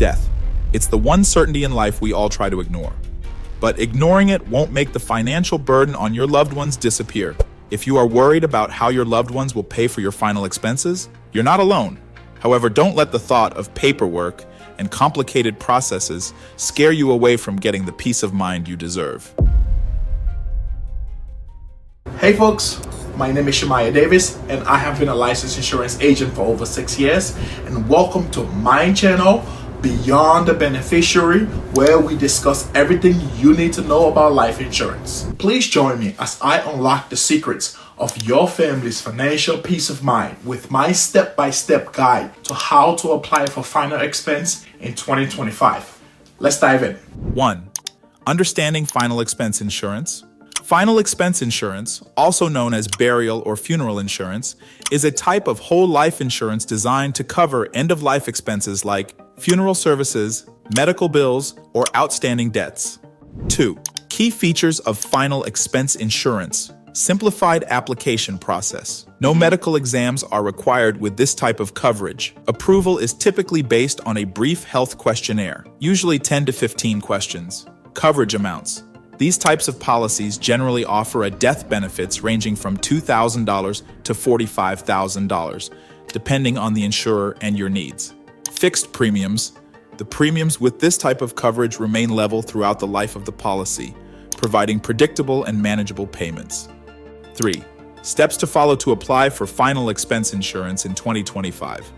Death. It's the one certainty in life we all try to ignore. But ignoring it won't make the financial burden on your loved ones disappear. If you are worried about how your loved ones will pay for your final expenses, you're not alone. However, don't let the thought of paperwork and complicated processes scare you away from getting the peace of mind you deserve. Hey folks, my name is Shemaiah Davis and I have been a licensed insurance agent for over 6 years, and welcome to my channel, Beyond the Beneficiary, where we discuss everything you need to know about life insurance. Please join me as I unlock the secrets of your family's financial peace of mind with my step-by-step guide to how to apply for final expense in 2025. Let's dive in. 1. Understanding final expense insurance. Final expense insurance, also known as burial or funeral insurance, is a type of whole life insurance designed to cover end-of-life expenses like funeral services, medical bills, or outstanding debts. 2. Key features of final expense insurance. Simplified application process. No medical exams are required with this type of coverage. Approval is typically based on a brief health questionnaire, usually 10 to 15 questions. Coverage amounts. These types of policies generally offer a death benefits ranging from $2,000 to $45,000, depending on the insurer and your needs. Fixed premiums. The premiums with this type of coverage remain level throughout the life of the policy, providing predictable and manageable payments. 3. Steps to follow to apply for final expense insurance in 2025.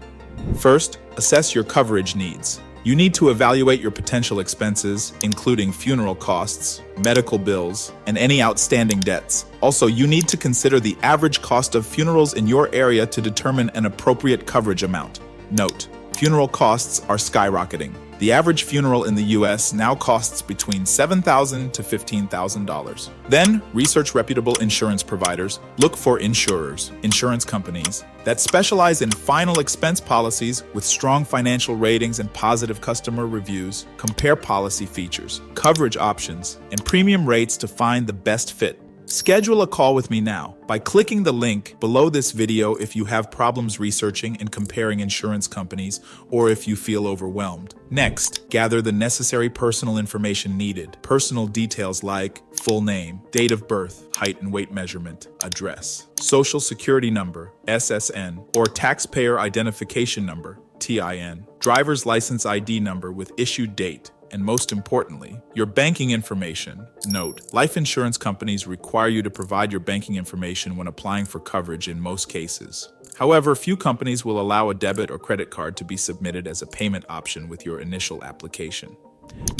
First, assess your coverage needs. You need to evaluate your potential expenses, including funeral costs, medical bills, and any outstanding debts. Also, you need to consider the average cost of funerals in your area to determine an appropriate coverage amount. Note: funeral costs are skyrocketing. The average funeral in the U.S. now costs between $7,000 to $15,000. Then, research reputable insurance providers. Look for insurance companies, that specialize in final expense policies with strong financial ratings and positive customer reviews. Compare policy features, coverage options, and premium rates to find the best fit. Schedule a call with me now by clicking the link below this video if you have problems researching and comparing insurance companies, or if you feel overwhelmed. Next, gather the necessary personal information needed. Personal details like full name, date of birth, height and weight measurement, address, social security number, SSN, or taxpayer identification number, TIN, driver's license ID number with issued date, and most importantly, your banking information. Note: life insurance companies require you to provide your banking information when applying for coverage in most cases. However, few companies will allow a debit or credit card to be submitted as a payment option with your initial application.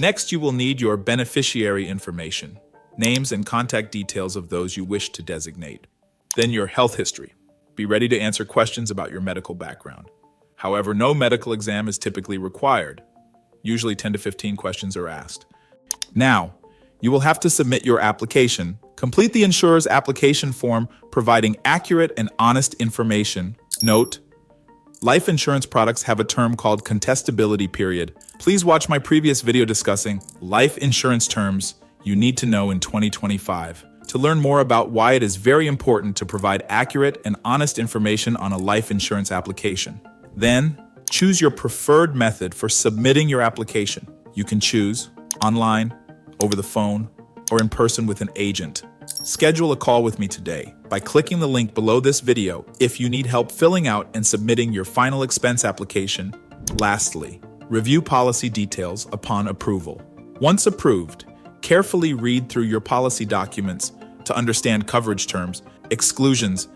Next, you will need your beneficiary information, names and contact details of those you wish to designate. Then your health history. Be ready to answer questions about your medical background. However, no medical exam is typically required. Usually 10 to 15 questions are asked. Now, you will have to submit your application. Complete the insurer's application form, providing accurate and honest information. Note: life insurance products have a term called contestability period. Please watch my previous video discussing life insurance terms you need to know in 2025 to learn more about why it is very important to provide accurate and honest information on a life insurance application. Then, choose your preferred method for submitting your application. You can choose online, over the phone, or in person with an agent. Schedule a call with me today by clicking the link below this video if you need help filling out and submitting your final expense application. Lastly, review policy details upon approval. Once approved, carefully read through your policy documents to understand coverage terms, exclusions,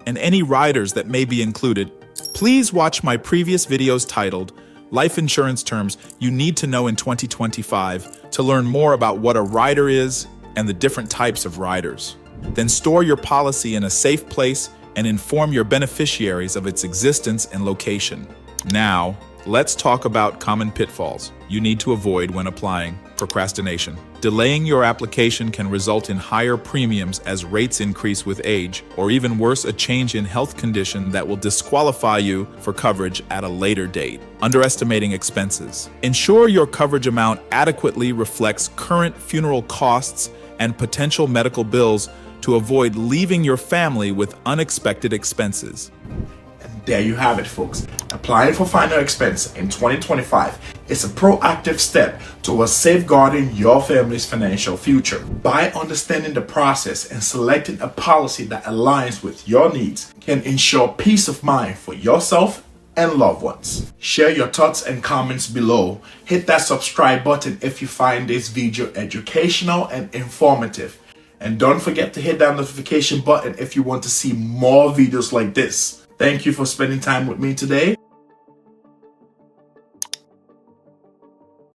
and any riders that may be included. Please watch my previous videos titled Life Insurance Terms You Need to Know in 2025 to learn more about what a rider is and the different types of riders. Then store your policy in a safe place and inform your beneficiaries of its existence and location. Now, let's talk about common pitfalls you need to avoid when applying. Procrastination. Delaying your application can result in higher premiums as rates increase with age, or even worse, a change in health condition that will disqualify you for coverage at a later date. Underestimating expenses. Ensure your coverage amount adequately reflects current funeral costs and potential medical bills to avoid leaving your family with unexpected expenses. And there you have it, folks. Applying for final expense in 2025 It's a proactive step towards safeguarding your family's financial future. By understanding the process and selecting a policy that aligns with your needs can ensure peace of mind for yourself and loved ones. Share your thoughts and comments below. Hit that subscribe button if you find this video educational and informative. And don't forget to hit that notification button if you want to see more videos like this. Thank you for spending time with me today.